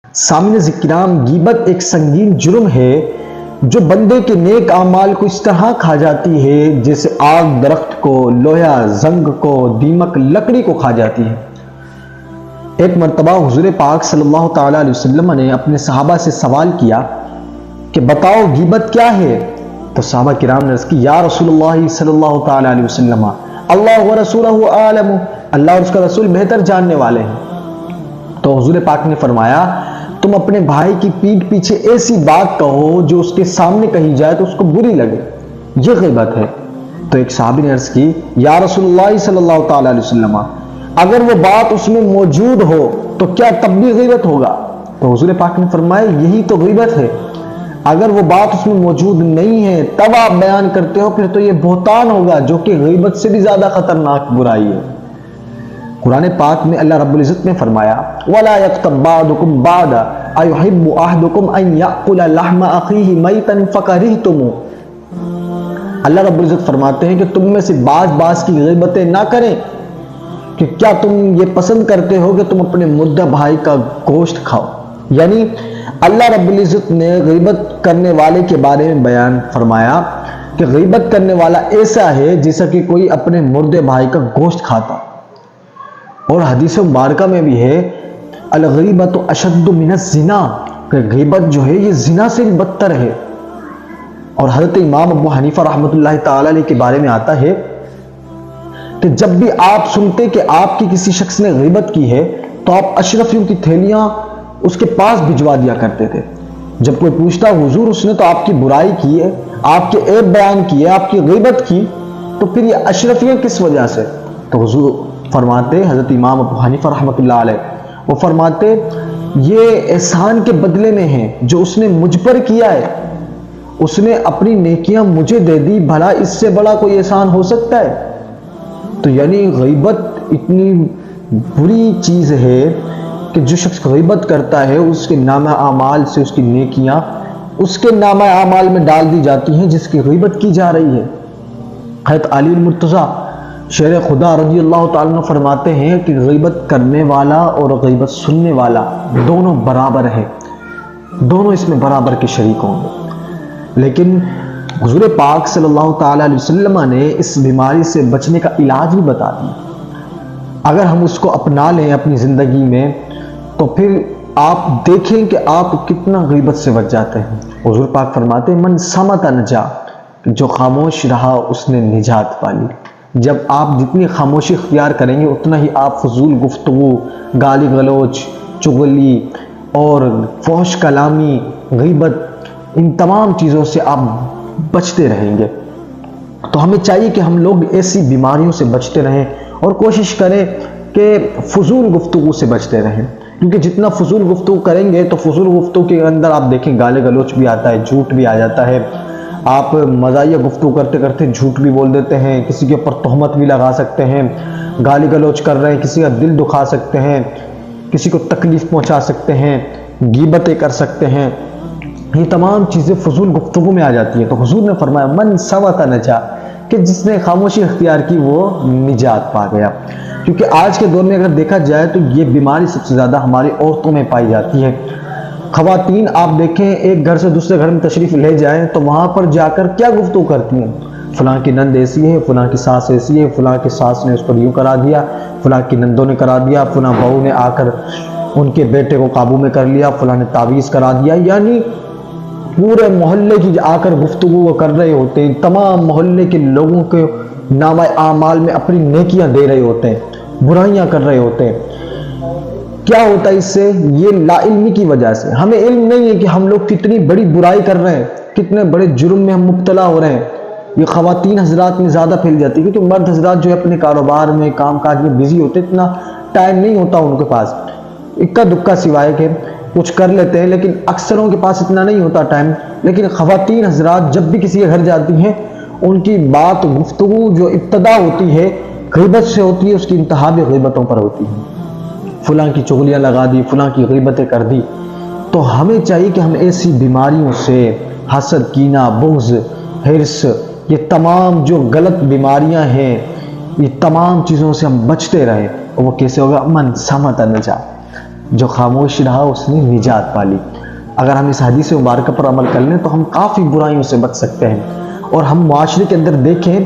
سامعین کرام، غیبت ایک سنگین جرم ہے جو بندے کے نیک اعمال کو اس طرح کھا جاتی ہے جیسے آگ درخت کو، لوہا زنگ کو، دیمک لکڑی کو کھا جاتی ہے۔ ایک مرتبہ حضور پاک صلی اللہ تعالیٰ علیہ وسلم نے اپنے صحابہ سے سوال کیا کہ بتاؤ غیبت کیا ہے؟ تو صحابہ کرام نے عرض کی یا رسول اللہ صلی اللہ تعالیٰ علیہ وسلم اللہ و رسولہ عالم، اللہ اور اس کا رسول بہتر جاننے والے ہیں۔ تو حضور پاک نے فرمایا تم اپنے بھائی کی پیٹھ پیچھے ایسی بات کہو جو اس کے سامنے کہی جائے تو اس کو بری لگے، یہ غیبت ہے۔ تو ایک صحابی نے عرض کی یا رسول اللہ صلی اللہ تعالیٰ علیہ وسلم اگر وہ بات اس میں موجود ہو تو کیا تب بھی غیبت ہوگا؟ تو حضور پاک نے فرمایا یہی تو غیبت ہے، اگر وہ بات اس میں موجود نہیں ہے تب آپ بیان کرتے ہو پھر تو یہ بہتان ہوگا جو کہ غیبت سے بھی زیادہ خطرناک برائی ہے۔ قرآن پاک میں اللہ رب العزت نے فرمایا وَلَا يَغْتَبْ بَعْضُكُمْ بَعْضًا أَيُحِبُّ أَحَدُكُمْ أَن يَأْكُلَ لَحْمَ أَخِيهِ مَيْتًا فَكَرِهْتُمُوهُ۔ اللہ رب العزت فرماتے ہیں کہ تم میں سے بعض کی غیبتیں نہ کریں کہ کیا تم یہ پسند کرتے ہو کہ تم اپنے مردہ بھائی کا گوشت کھاؤ۔ یعنی اللہ رب العزت نے غیبت کرنے والے کے بارے میں بیان فرمایا کہ غیبت کرنے والا ایسا ہے جیسا کہ کوئی اپنے مردے بھائی کا گوشت کھاتا۔ اور حدیث مبارکہ میں بھی ہے الغیبۃ اشد من الزنا، کہ غیبت جو ہے یہ زنا سے بھی بدتر ہے۔ اور حضرت امام ابو حنیفہ رحمۃ اللہ تعالی علیہ کے بارے میں آتا ہے کہ جب بھی آپ سنتے کہ آپ کی کسی شخص نے غیبت کی ہے تو آپ اشرفیوں کی تھیلیاں اس کے پاس بھجوا دیا کرتے تھے۔ جب کوئی پوچھتا حضور اس نے تو آپ کی برائی کی ہے، آپ کے عیب بیان کیے، آپ کی غیبت کی، تو پھر یہ اشرفیاں کس وجہ سے؟ تو حضور فرماتے، حضرت امام ابو حنیفہ رحمۃ اللہ علیہ وہ فرماتے یہ احسان کے بدلے میں ہیں جو اس نے مجھ پر کیا ہے، اس نے اپنی نیکیاں مجھے دے دی، بھلا اس سے بڑا کوئی احسان ہو سکتا ہے؟ تو یعنی غیبت اتنی بری چیز ہے کہ جو شخص غیبت کرتا ہے اس کے نامہ اعمال سے اس کی نیکیاں اس کے نامہ اعمال میں ڈال دی جاتی ہیں جس کی غیبت کی جا رہی ہے۔ حضرت علی المرتضیٰ شیر خدا رضی اللہ تعالیٰ عنہ فرماتے ہیں کہ غیبت کرنے والا اور غیبت سننے والا دونوں برابر ہیں، دونوں اس میں برابر کے شریک ہوں گے۔ لیکن حضور پاک صلی اللہ تعالیٰ علیہ وسلم نے اس بیماری سے بچنے کا علاج بھی بتا دیا۔ اگر ہم اس کو اپنا لیں اپنی زندگی میں تو پھر آپ دیکھیں کہ آپ کتنا غیبت سے بچ جاتے ہیں۔ حضور پاک فرماتے ہیں من صمت نجا، جو خاموش رہا اس نے نجات پالی۔ جب آپ جتنی خاموشی اختیار کریں گے اتنا ہی آپ فضول گفتگو، گالی گلوچ، چغلی اور فحش کلامی، غیبت، ان تمام چیزوں سے آپ بچتے رہیں گے۔ تو ہمیں چاہیے کہ ہم لوگ ایسی بیماریوں سے بچتے رہیں اور کوشش کریں کہ فضول گفتگو سے بچتے رہیں، کیونکہ جتنا فضول گفتگو کریں گے تو فضول گفتگو کے اندر آپ دیکھیں گالی گلوچ بھی آتا ہے، جھوٹ بھی آ جاتا ہے، آپ مزاحیہ گفتگو کرتے کرتے جھوٹ بھی بول دیتے ہیں، کسی کے اوپر تہمت بھی لگا سکتے ہیں، گالی گلوچ کر رہے ہیں کسی کا دل دکھا سکتے ہیں، کسی کو تکلیف پہنچا سکتے ہیں، غیبتیں کر سکتے ہیں، یہ تمام چیزیں فضول گفتگو میں آ جاتی ہیں۔ تو حضور نے فرمایا من صمت نجا، کہ جس نے خاموشی اختیار کی وہ نجات پا گیا۔ کیونکہ آج کے دور میں اگر دیکھا جائے تو یہ بیماری سب سے زیادہ ہماری عورتوں میں پائی جاتی ہے۔ خواتین آپ دیکھیں ایک گھر سے دوسرے گھر میں تشریف لے جائیں تو وہاں پر جا کر کیا گفتگو کرتی ہیں، فلاں کی نند ایسی ہے، فلاں کی ساس ایسی ہے، فلاں کی ساس نے اس پر یوں کرا دیا، فلاں کی نندوں نے کرا دیا، فلاں بہو نے آ کر ان کے بیٹے کو قابو میں کر لیا، فلاں نے تعویذ کرا دیا۔ یعنی پورے محلے کی آ کر گفتگو وہ کر رہے ہوتے ہیں، تمام محلے کے لوگوں کے نامہ اعمال میں اپنی نیکیاں دے رہے ہوتے ہیں، برائیاں کر رہے ہوتے ہیں۔ کیا ہوتا ہے اس سے؟ یہ لا علمی کی وجہ سے۔ ہمیں علم نہیں ہے کہ ہم لوگ کتنی بڑی برائی کر رہے ہیں، کتنے بڑے جرم میں ہم مبتلا ہو رہے ہیں۔ یہ خواتین حضرات میں زیادہ پھیل جاتی ہے کیونکہ مرد حضرات جو ہے اپنے کاروبار میں کام کاج میں بزی ہوتے، اتنا ٹائم نہیں ہوتا ان کے پاس، اکا دکا سوائے کہ کچھ کر لیتے ہیں، لیکن اکثروں کے پاس اتنا نہیں ہوتا ٹائم۔ لیکن خواتین حضرات جب بھی کسی کے گھر جاتی ہیں ان کی بات گفتگو جو ابتدا ہوتی ہے غیبت سے ہوتی ہے، اس کی انتہا بھی غیبتوں پر ہوتی ہے۔ فلاں کی چغلیاں لگا دی، فلاں کی غیبتیں کر دی۔ تو ہمیں چاہیے کہ ہم ایسی بیماریوں سے، حسد، کینہ، بغض، حرص، یہ تمام جو غلط بیماریاں ہیں، یہ تمام چیزوں سے ہم بچتے رہیں۔ اور وہ کیسے ہوگا؟ من صمت نجا، جو خاموش رہا اس نے نجات پالی۔ اگر ہم اس حدیث مبارکہ پر عمل کر لیں تو ہم کافی برائیوں سے بچ سکتے ہیں، اور ہم معاشرے کے اندر دیکھیں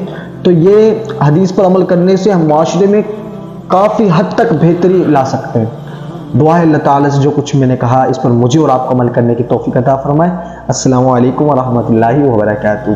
تو یہ حدیث پر عمل کرنے سے ہم معاشرے میں کافی حد تک بہتری لا سکتے ہیں۔ دعا ہے اللہ تعالیٰ سے جو کچھ میں نے کہا اس پر مجھے اور آپ کو عمل کرنے کی توفیق عطا فرمائے۔ السلام علیکم ورحمۃ اللہ وبرکاتہ۔